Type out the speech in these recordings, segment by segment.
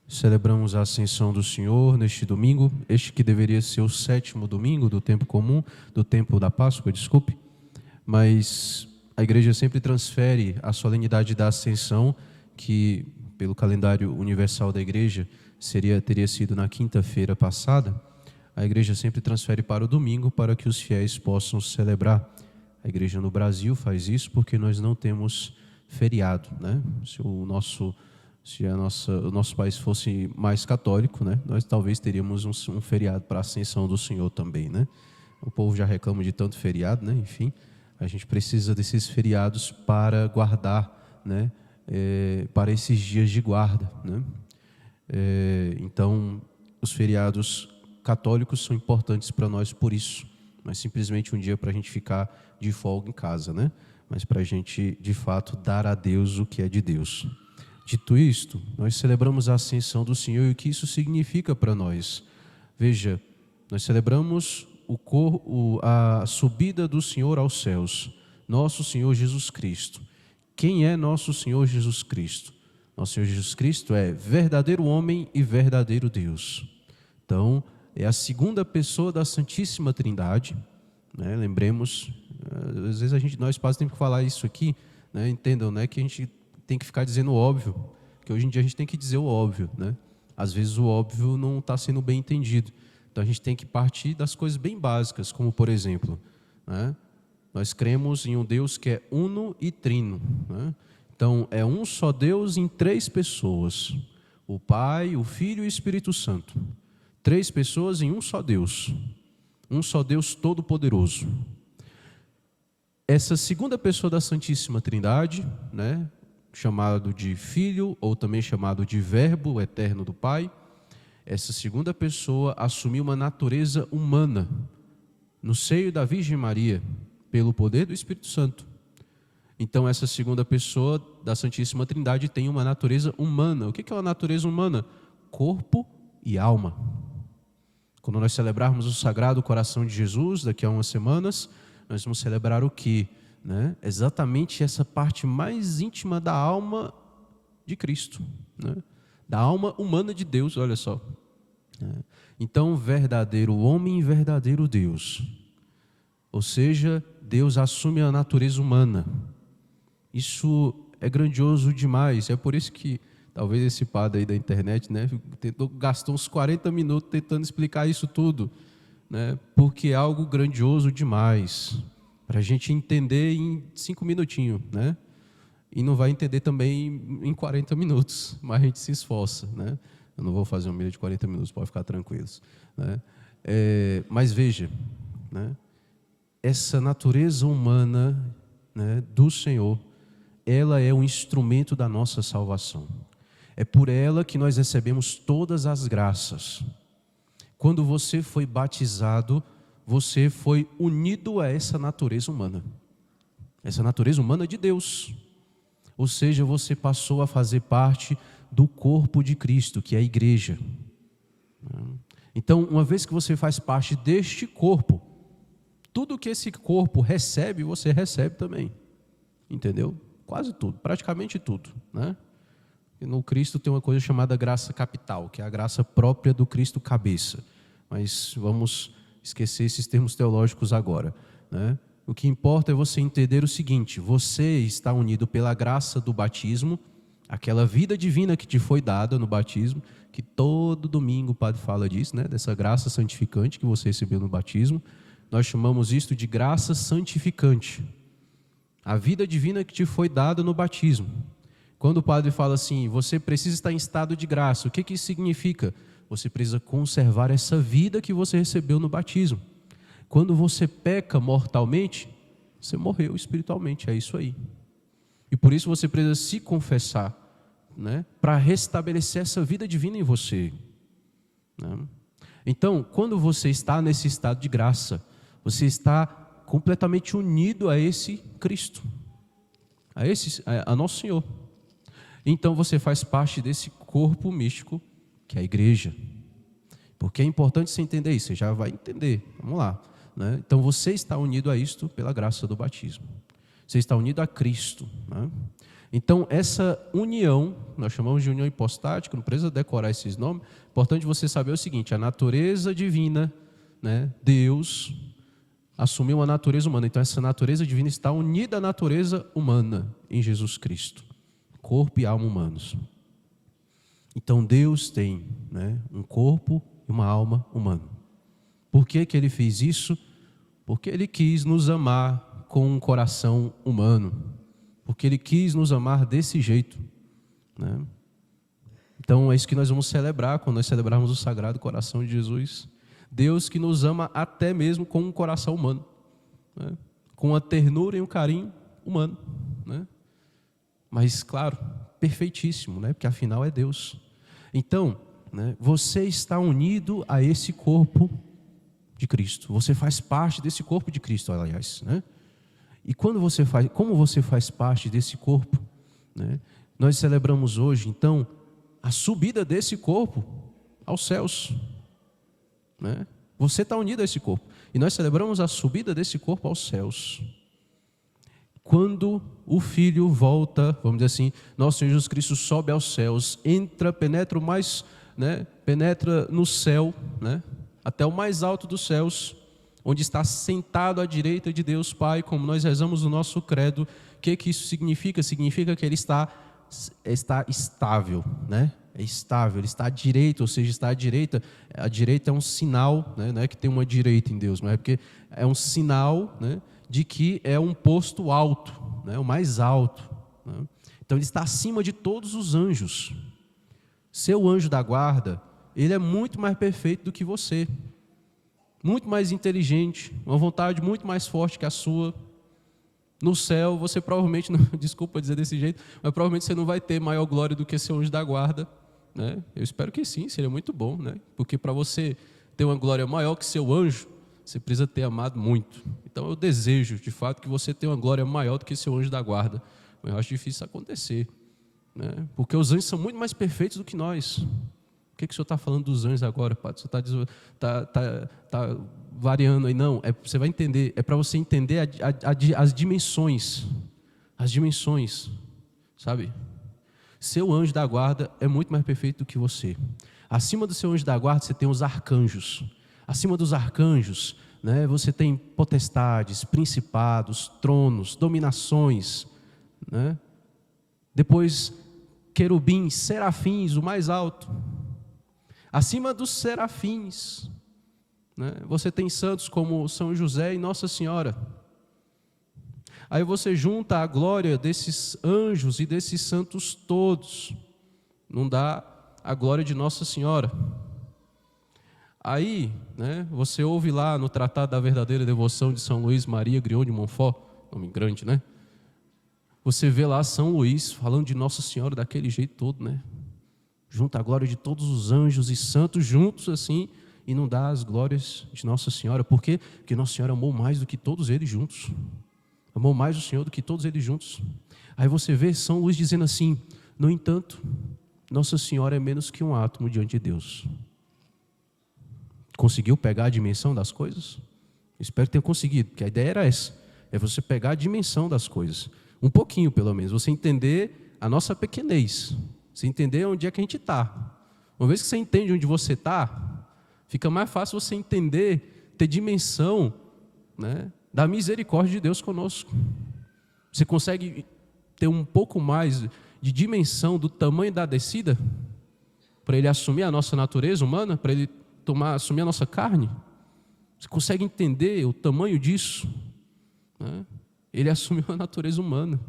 Celebramos a Ascensão do Senhor neste domingo, este que deveria ser o 7º domingo do tempo comum, do tempo da Páscoa, desculpe, mas a igreja sempre transfere a solenidade da Ascensão, que pelo calendário universal da igreja teria sido na quinta-feira passada. A igreja sempre transfere para o domingo para que os fiéis possam celebrar. A igreja no Brasil faz isso porque nós não temos feriado, né? Se o nosso país fosse mais católico, né, nós talvez teríamos um feriado para a Ascensão do Senhor também, né? O povo já reclama de tanto feriado, né? Enfim, a gente precisa desses feriados para guardar, né? Para esses dias de guarda, né? Então, os feriados católicos são importantes para nós por isso. Não é simplesmente um dia para a gente ficar de folga em casa, né? Mas para a gente, de fato, dar a Deus o que é de Deus. Dito isto, nós celebramos a Ascensão do Senhor e o que isso significa para nós. Veja, nós celebramos a subida do Senhor aos céus, nosso Senhor Jesus Cristo. Quem é nosso Senhor Jesus Cristo? Nosso Senhor Jesus Cristo é verdadeiro homem e verdadeiro Deus. Então, é a segunda pessoa da Santíssima Trindade, né? Lembremos, às vezes nós quase temos que falar isso aqui, né? Entendam, né? Que a gente tem que ficar dizendo o óbvio, que hoje em dia a gente tem que dizer o óbvio, né? Às vezes o óbvio não está sendo bem entendido. Então a gente tem que partir das coisas bem básicas, como por exemplo, né? Nós cremos em um Deus que é uno e trino, né? Então é um só Deus em 3 pessoas, o Pai, o Filho e o Espírito Santo. 3 pessoas em um só Deus Todo-Poderoso. Essa segunda pessoa da Santíssima Trindade, né, chamado de Filho, ou também chamado de Verbo eterno do Pai, essa segunda pessoa assumiu uma natureza humana no seio da Virgem Maria, pelo poder do Espírito Santo. Então essa segunda pessoa da Santíssima Trindade tem uma natureza humana. O que é uma natureza humana? Corpo e alma. Quando nós celebrarmos o Sagrado Coração de Jesus, daqui a umas semanas, nós vamos celebrar o quê? Né? Exatamente essa parte mais íntima da alma de Cristo, né? Da alma humana de Deus, olha só. Então, verdadeiro homem e verdadeiro Deus. Ou seja, Deus assume a natureza humana. Isso é grandioso demais. É por isso que talvez esse padre aí da internet, né, gastou uns 40 minutos tentando explicar isso tudo, né? Porque é algo grandioso demais para a gente entender em 5 minutinhos, né? E não vai entender também em 40 minutos, mas a gente se esforça, né? Eu não vou fazer um vídeo de 40 minutos, pode ficar tranquilos, né? Mas veja, né? Essa natureza humana, né, do Senhor, ela é um instrumento da nossa salvação. É por ela que nós recebemos todas as graças. Quando você foi batizado, você foi unido a essa natureza humana de Deus. Ou seja, você passou a fazer parte do corpo de Cristo, que é a igreja. Então, uma vez que você faz parte deste corpo, tudo que esse corpo recebe, você recebe também. Entendeu? Quase tudo, praticamente tudo, né? E no Cristo tem uma coisa chamada graça capital, que é a graça própria do Cristo cabeça. Mas vamos esquecer esses termos teológicos agora, né? O que importa é você entender o seguinte: você está unido pela graça do batismo, aquela vida divina que te foi dada no batismo, que todo domingo o padre fala disso, né? Dessa graça santificante que você recebeu no batismo. Nós chamamos isto de graça santificante. A vida divina que te foi dada no batismo. Quando o padre fala assim, você precisa estar em estado de graça, o que isso significa? Você precisa conservar essa vida que você recebeu no batismo. Quando você peca mortalmente, você morreu espiritualmente, é isso aí. E por isso você precisa se confessar, né, para restabelecer essa vida divina em você, né? Então, quando você está nesse estado de graça, você está completamente unido a esse Cristo, a nosso Senhor. Então você faz parte desse corpo místico que é a igreja. Porque é importante você entender isso, você já vai entender. Vamos lá, né? Então você está unido a isto pela graça do batismo. Você está unido a Cristo, né? Então, essa união, nós chamamos de união hipostática, não precisa decorar esses nomes, é importante você saber o seguinte: a natureza divina, né, Deus assumiu a natureza humana, então essa natureza divina está unida à natureza humana em Jesus Cristo, corpo e alma humanos. Então Deus tem, né, um corpo e uma alma humana. Por que que Ele fez isso? Porque Ele quis nos amar com um coração humano, porque Ele quis nos amar desse jeito, né? Então é isso que nós vamos celebrar quando nós celebrarmos o Sagrado Coração de Jesus. Deus que nos ama até mesmo com um coração humano, né? Com a ternura e um carinho humano, né? Mas claro, perfeitíssimo, né? Porque afinal é Deus. Então, né, você está unido a esse corpo de Cristo. Você faz parte desse corpo de Cristo, aliás, né? E como você faz parte desse corpo, né, nós celebramos hoje, então, a subida desse corpo aos céus, né? Você está unido a esse corpo. E nós celebramos a subida desse corpo aos céus. Quando o Filho volta, vamos dizer assim, nosso Senhor Jesus Cristo sobe aos céus, penetra no céu, né, até o mais alto dos céus, onde está sentado à direita de Deus Pai, como nós rezamos no nosso credo. O que isso significa? Significa que Ele está estável, né? É estável, Ele está à direita, ou seja, está à direita. A direita é um sinal, né? Não é que tem uma direita em Deus, mas é porque é um sinal, né, de que é um posto alto, né, o mais alto, né? Então Ele está acima de todos os anjos. Seu anjo da guarda, ele é muito mais perfeito do que você, muito mais inteligente, uma vontade muito mais forte que a sua. No céu, você provavelmente, não, desculpa dizer desse jeito, mas provavelmente você não vai ter maior glória do que seu anjo da guarda, né? Eu espero que sim, seria muito bom, né? Porque para você ter uma glória maior que seu anjo, você precisa ter amado muito. Então eu desejo, de fato, que você tenha uma glória maior do que seu anjo da guarda. Mas eu acho difícil isso acontecer, né? Porque os anjos são muito mais perfeitos do que nós. O que o senhor está falando dos anjos agora, padre? O senhor está variando aí. Não, você vai entender, é para você entender as dimensões. As dimensões, sabe? Seu anjo da guarda é muito mais perfeito do que você. Acima do seu anjo da guarda, você tem os arcanjos. Acima dos arcanjos, né, você tem potestades, principados, tronos, dominações, né? Depois, querubins, serafins, o mais alto. Acima dos serafins, né, você tem santos como São José e Nossa Senhora. Aí você junta a glória desses anjos e desses santos todos, não dá a glória de Nossa Senhora. Aí, né, você ouve lá no Tratado da Verdadeira Devoção de São Luís Maria Griot de Montfort, nome grande, né? Você vê lá São Luís falando de Nossa Senhora daquele jeito todo, né? Junta a glória de todos os anjos e santos juntos assim, e não dá as glórias de Nossa Senhora. Por quê? Porque Nossa Senhora amou mais do que todos eles juntos. Amou mais o Senhor do que todos eles juntos. Aí você vê São Luís dizendo assim: no entanto, Nossa Senhora é menos que um átomo diante de Deus. Conseguiu pegar a dimensão das coisas? Espero que tenha conseguido, porque a ideia era essa. É você pegar a dimensão das coisas. Um pouquinho, pelo menos. Você entender a nossa pequenez. Você entender onde é que a gente está. Uma vez que você entende onde você está, fica mais fácil você entender, ter dimensão, né, da misericórdia de Deus conosco. Você consegue ter um pouco mais de dimensão do tamanho da descida, para Ele assumir a nossa natureza humana, para Ele assumir a nossa carne. Você consegue entender o tamanho disso, né? Ele assumiu a natureza humana.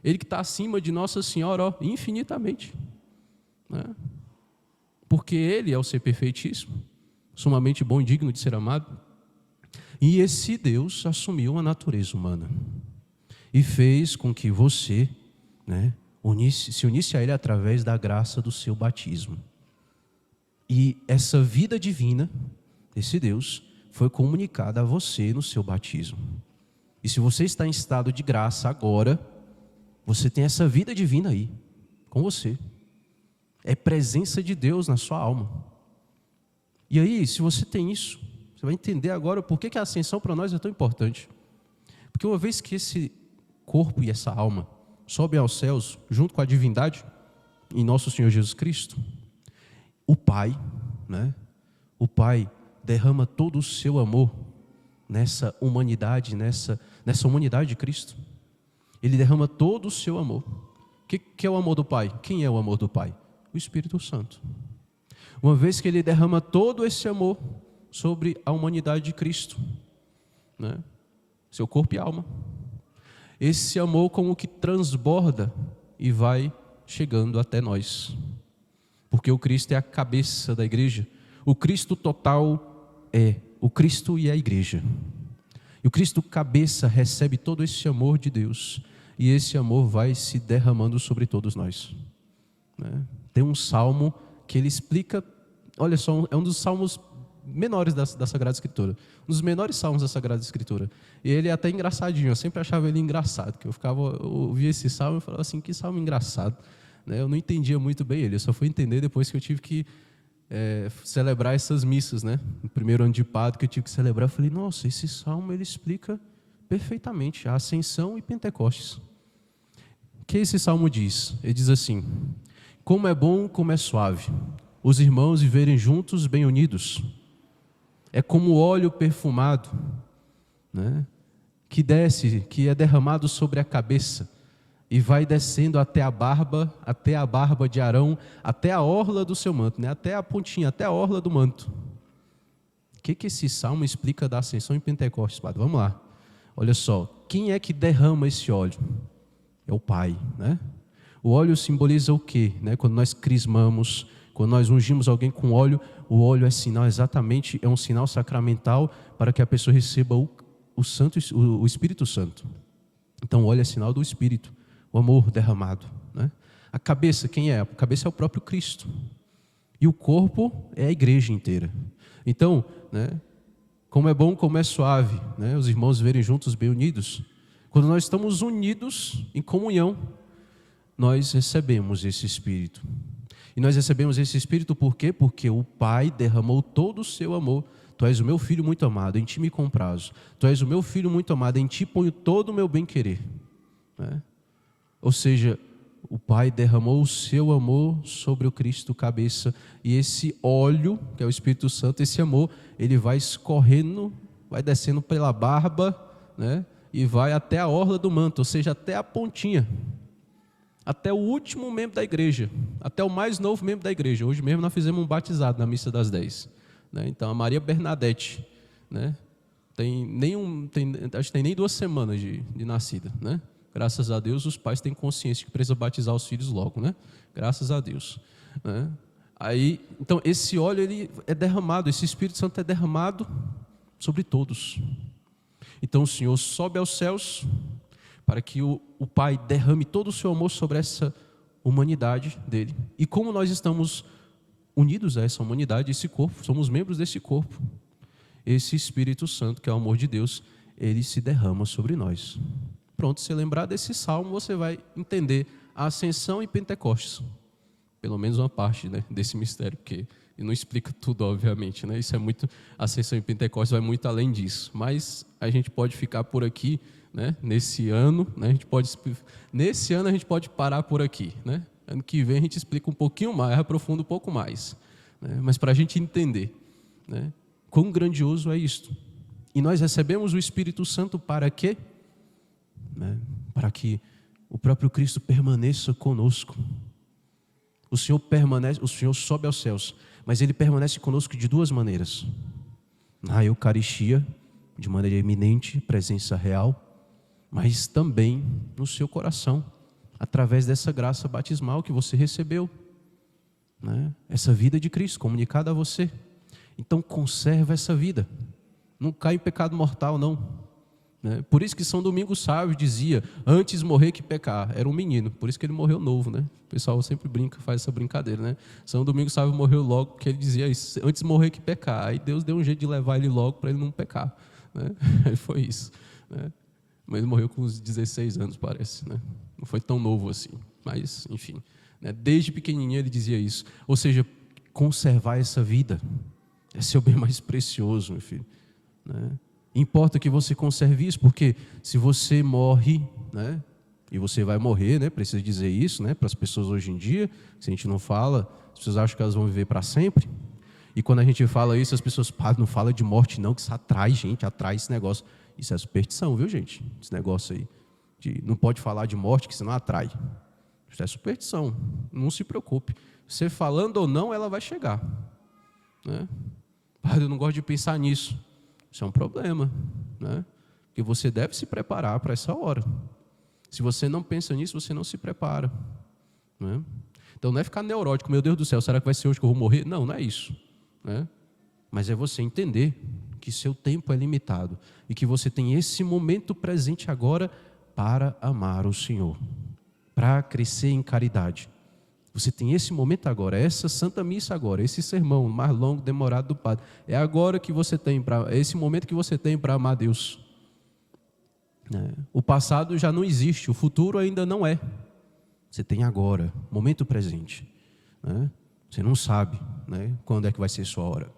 Ele que está acima de Nossa Senhora, ó, infinitamente, né? Porque Ele é o ser perfeitíssimo, sumamente bom e digno de ser amado. E esse Deus assumiu a natureza humana e fez com que você, né, se unisse a Ele através da graça do seu batismo. E essa vida divina, esse Deus, foi comunicada a você no seu batismo. E se você está em estado de graça agora, você tem essa vida divina aí, com você. É presença de Deus na sua alma. E aí, se você tem isso, você vai entender agora por que a ascensão para nós é tão importante. Porque uma vez que esse corpo e essa alma sobem aos céus junto com a divindade em nosso Senhor Jesus Cristo, o Pai, né? O Pai derrama todo o seu amor nessa humanidade, nessa humanidade de Cristo. Ele derrama todo o seu amor. O que é o amor do Pai? Quem é o amor do Pai? O Espírito Santo. Uma vez que ele derrama todo esse amor sobre a humanidade de Cristo, né? Seu corpo e alma, esse amor como que transborda e vai chegando até nós, porque o Cristo é a cabeça da igreja. O Cristo total é o Cristo e a igreja, e o Cristo cabeça recebe todo esse amor de Deus, e esse amor vai se derramando sobre todos nós, né? Tem um salmo que ele explica, olha só, é um dos salmos menores da Sagrada Escritura, um dos menores salmos da Sagrada Escritura, e ele é até engraçadinho. Eu sempre achava ele engraçado, que eu ouvia esse salmo e falava assim, que salmo engraçado, né? Eu não entendia muito bem ele, eu só fui entender depois que eu tive que celebrar essas missas, né? No primeiro ano de padre que eu tive que celebrar, eu falei, nossa, esse salmo ele explica perfeitamente a ascensão e Pentecostes. O que esse salmo diz? Ele diz assim: como é bom, como é suave os irmãos viverem juntos bem unidos. É como óleo perfumado, né, que desce, que é derramado sobre a cabeça e vai descendo até a barba de Arão, até a orla do seu manto, né, até a pontinha, até a orla do manto. O que esse salmo explica da ascensão em Pentecostes, padre? Vamos lá. Olha só, quem é que derrama esse óleo? É o Pai, né? O óleo simboliza o quê? Né? Quando nós crismamos, quando nós ungimos alguém com óleo, o óleo é sinal, exatamente, é um sinal sacramental para que a pessoa receba o Espírito Santo. Então o óleo é sinal do Espírito, o amor derramado, né? A cabeça, quem é? A cabeça é o próprio Cristo. E o corpo é a igreja inteira. Então, né, como é bom, como é suave, né, os irmãos verem juntos bem unidos. Quando nós estamos unidos em comunhão, nós recebemos esse Espírito. E nós recebemos esse Espírito por quê? Porque o Pai derramou todo o seu amor. Tu és o meu filho muito amado, em ti me comprazo. Tu és o meu filho muito amado, em ti ponho todo o meu bem-querer, né? Ou seja, o Pai derramou o seu amor sobre o Cristo cabeça. E esse óleo, que é o Espírito Santo, esse amor, ele vai escorrendo, vai descendo pela barba, né? E vai até a orla do manto, ou seja, até a pontinha. Até o último membro da igreja, até o mais novo membro da igreja. Hoje mesmo nós fizemos um batizado na missa das 10, né? Então a Maria Bernadette, né, acho que tem nem 2 semanas de nascida, né? Graças a Deus os pais têm consciência que precisa batizar os filhos logo, né? Graças a Deus, né? Aí, então esse óleo ele é derramado, esse Espírito Santo é derramado sobre todos. Então o Senhor sobe aos céus para que o Pai derrame todo o seu amor sobre essa humanidade dele. E como nós estamos unidos a essa humanidade, esse corpo, somos membros desse corpo, esse Espírito Santo, que é o amor de Deus, ele se derrama sobre nós. Pronto, se lembrar desse salmo, você vai entender a ascensão e Pentecostes. Pelo menos uma parte, né, desse mistério, porque ele não explica tudo, obviamente, né? Isso é muito, a ascensão e Pentecostes vai muito além disso. Mas a gente pode ficar por aqui, né? Nesse ano, né? Nesse ano a gente pode parar por aqui, né? Ano que vem a gente explica um pouquinho mais, aprofunda um pouco mais, né? Mas para a gente entender, né, quão grandioso é isto. E nós recebemos o Espírito Santo para quê? Né? Para que o próprio Cristo permaneça conosco. O Senhor sobe aos céus, mas Ele permanece conosco de 2 maneiras. Na Eucaristia, de maneira eminente, presença real, mas também no seu coração, através dessa graça batismal que você recebeu, né? Essa vida de Cristo comunicada a você. Então conserva essa vida, não cai em pecado mortal não, né? Por isso que São Domingos Sávio dizia, antes morrer que pecar. Era um menino, por isso que ele morreu novo, né? O pessoal sempre brinca, faz essa brincadeira, né? São Domingos Sávio morreu logo porque ele dizia isso, antes morrer que pecar. Aí Deus deu um jeito de levar ele logo para ele não pecar, né? Foi isso, né? Mas ele morreu com uns 16 anos, parece, né? Não foi tão novo assim, mas enfim, né? Desde pequenininho ele dizia isso. Ou seja, conservar essa vida é seu bem mais precioso, meu filho, né? Importa que você conserve isso, porque se você morre, né, E você vai morrer, né? Precisa dizer isso, né? Para as pessoas hoje em dia, se a gente não fala, as pessoas acham que elas vão viver para sempre. E quando a gente fala isso, as pessoas, pá, não fala de morte não, que isso atrai gente, atrai esse negócio. Isso é superstição, viu, gente? Esse negócio aí. Não pode falar de morte, que senão atrai. Isso é superstição. Não se preocupe. Você falando ou não, ela vai chegar. Né? Padre, eu não gosto de pensar nisso. Isso é um problema. Né? Porque você deve se preparar para essa hora. Se você não pensa nisso, você não se prepara. Né? Então não é ficar neurótico, meu Deus do céu, será que vai ser hoje que eu vou morrer? Não, não é isso. Né? Mas é você entender que seu tempo é limitado e que você tem esse momento presente agora para amar o Senhor, para crescer em caridade. Você tem esse momento agora, essa Santa Missa agora, esse sermão mais longo, demorado do Padre. É agora que você tem, é esse momento que você tem para amar Deus. O passado já não existe, o futuro ainda não é. Você tem agora, momento presente. Você não sabe quando é que vai ser sua hora.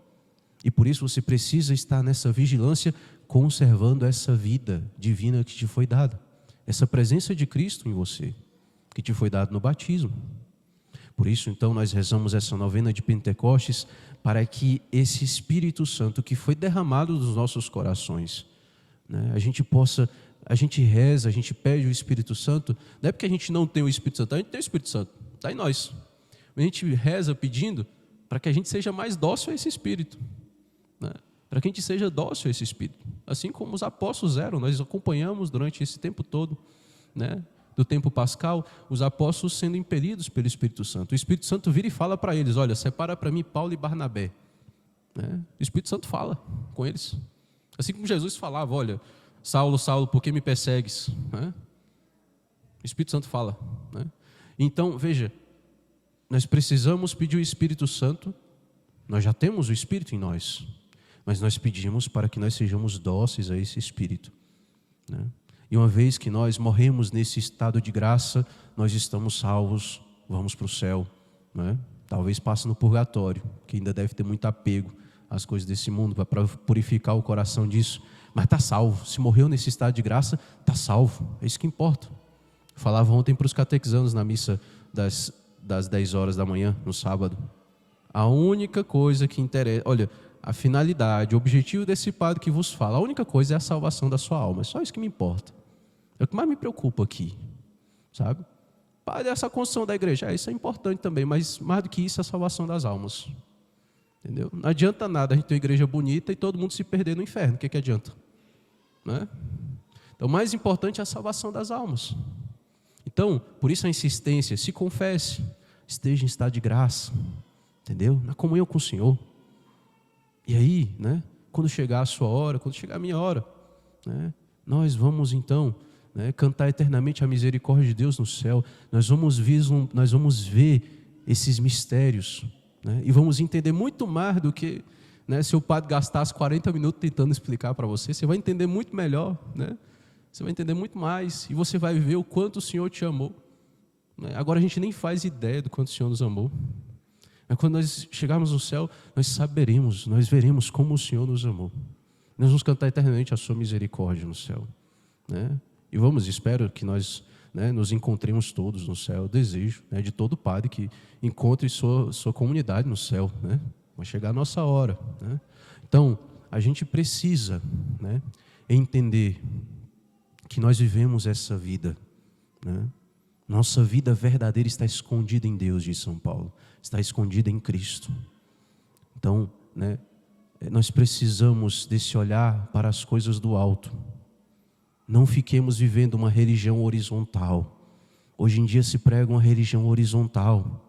E por isso você precisa estar nessa vigilância, conservando essa vida divina que te foi dada. Essa presença de Cristo em você, que te foi dado no batismo. Por isso, então, nós rezamos essa novena de Pentecostes para que esse Espírito Santo que foi derramado nos nossos corações, a gente reza, a gente pede o Espírito Santo, não é porque a gente não tem o Espírito Santo, a gente tem o Espírito Santo, está em nós. A gente reza pedindo para que a gente seja mais dócil a esse Espírito, para que a gente seja dócil a esse Espírito. Assim como os apóstolos eram, nós acompanhamos durante esse tempo todo, do tempo pascal, os apóstolos sendo impelidos pelo Espírito Santo. O Espírito Santo vira e fala para eles, olha, separa para mim Paulo e Barnabé. O Espírito Santo fala com eles. Assim como Jesus falava, olha, Saulo, Saulo, por que me persegues? O Espírito Santo fala. Então, veja, nós precisamos pedir o Espírito Santo, nós já temos o Espírito em nós, mas nós pedimos para que nós sejamos dóceis a esse Espírito. E uma vez que nós morremos nesse estado de graça, nós estamos salvos, vamos para o céu. Talvez passe no purgatório, que ainda deve ter muito apego às coisas desse mundo, para purificar o coração disso. Mas está salvo, se morreu nesse estado de graça, está salvo, é isso que importa. Eu falava ontem para os catequizanos na missa das 10 horas da manhã, no sábado. A única coisa que interessa, olha, a finalidade, o objetivo desse padre que vos fala, a única coisa é a salvação da sua alma, é só isso que me importa. É o que mais me preocupa aqui, sabe? Padre, essa construção da igreja, isso é importante também, mas mais do que isso é a salvação das almas. Entendeu? Não adianta nada a gente ter uma igreja bonita e todo mundo se perder no inferno, o que adianta? Então, o mais importante é a salvação das almas. Então, por isso a insistência, se confesse, esteja em estado de graça, entendeu? Na comunhão com o Senhor. E aí, quando chegar a sua hora, quando chegar a minha hora, nós vamos então cantar eternamente a misericórdia de Deus no céu. Nós vamos ver esses mistérios, e vamos entender muito mais do que se o padre gastasse 40 minutos tentando explicar para você. Você vai entender muito melhor, Você vai entender muito mais e você vai ver o quanto o Senhor te amou. Agora a gente nem faz ideia do quanto o Senhor nos amou. Mas quando nós chegarmos no céu, nós saberemos, nós veremos como o Senhor nos amou. Nós vamos cantar eternamente a sua misericórdia no céu. E espero que nós nos encontremos todos no céu. Eu desejo de todo padre que encontre sua comunidade no céu. Vai chegar a nossa hora. Então, a gente precisa entender que nós vivemos essa vida. Nossa vida verdadeira está escondida em Deus, diz São Paulo. Está escondida em Cristo. Então, nós precisamos desse olhar para as coisas do alto. Não fiquemos vivendo uma religião horizontal. Hoje em dia se prega uma religião horizontal,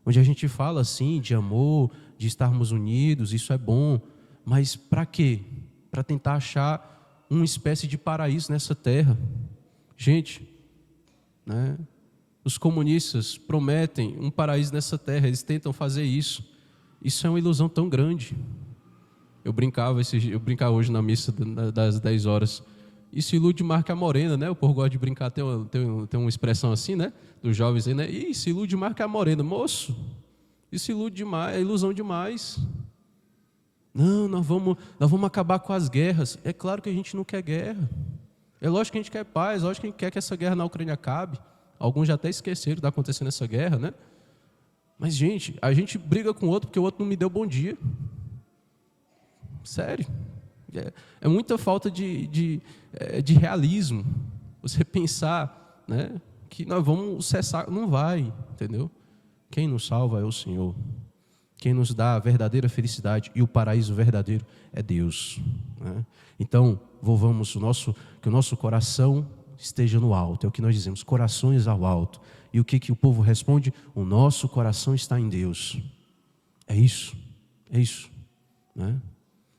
onde a gente fala assim de amor, de estarmos unidos, isso é bom, mas para quê? Para tentar achar uma espécie de paraíso nessa terra. Gente, os comunistas prometem um paraíso nessa terra, eles tentam fazer isso. Isso é uma ilusão tão grande. Eu brincava hoje na missa das 10 horas. Isso ilude mais que a morena, O povo gosta de brincar, tem uma expressão assim, dos jovens aí, Isso ilude mais que a morena. Moço, isso ilude demais, é ilusão demais. Não, nós vamos acabar com as guerras. É claro que a gente não quer guerra. É lógico que a gente quer paz, lógico que a gente quer que essa guerra na Ucrânia acabe. Alguns já até esqueceram que está acontecendo essa guerra, né? Mas, gente, a gente briga com o outro porque o outro não me deu bom dia. Sério. É muita falta de realismo. Você pensar, né, que nós vamos cessar. Não vai, entendeu? Quem nos salva é o Senhor. Quem nos dá a verdadeira felicidade e o paraíso verdadeiro é Deus, né? Então, volvamos que o nosso coração esteja no alto. É o que nós dizemos, corações ao alto. E o que o povo responde? O nosso coração está em Deus. É isso, né?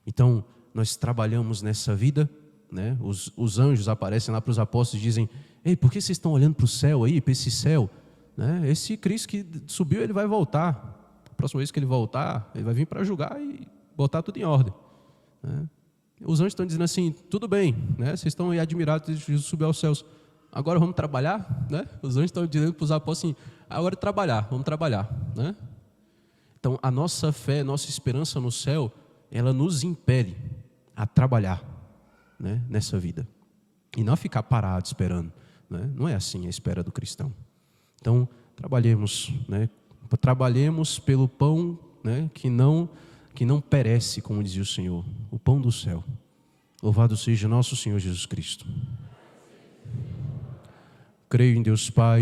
Então, nós trabalhamos nessa vida, né? Os anjos aparecem lá para os apóstolos e dizem: ei, por que vocês estão olhando para o céu aí, para esse céu? Né? Esse Cristo que subiu, ele vai voltar. A próxima vez que ele voltar, ele vai vir para julgar e botar tudo em ordem, né? Os anjos estão dizendo assim: tudo bem, né? Vocês estão aí admirados de Jesus subir aos céus, agora vamos trabalhar, né? Os anjos estão dizendo para os apóstolos assim: agora vamos trabalhar, né? Então, a nossa fé, nossa esperança no céu, ela nos impele a trabalhar, né, nessa vida. E não ficar parado esperando, né? Não é assim a espera do cristão. Então, trabalhemos, né? Trabalhemos pelo pão, né, que não perece, como dizia o Senhor, o pão do céu. Louvado seja nosso Senhor Jesus Cristo. Creio em Deus Pai.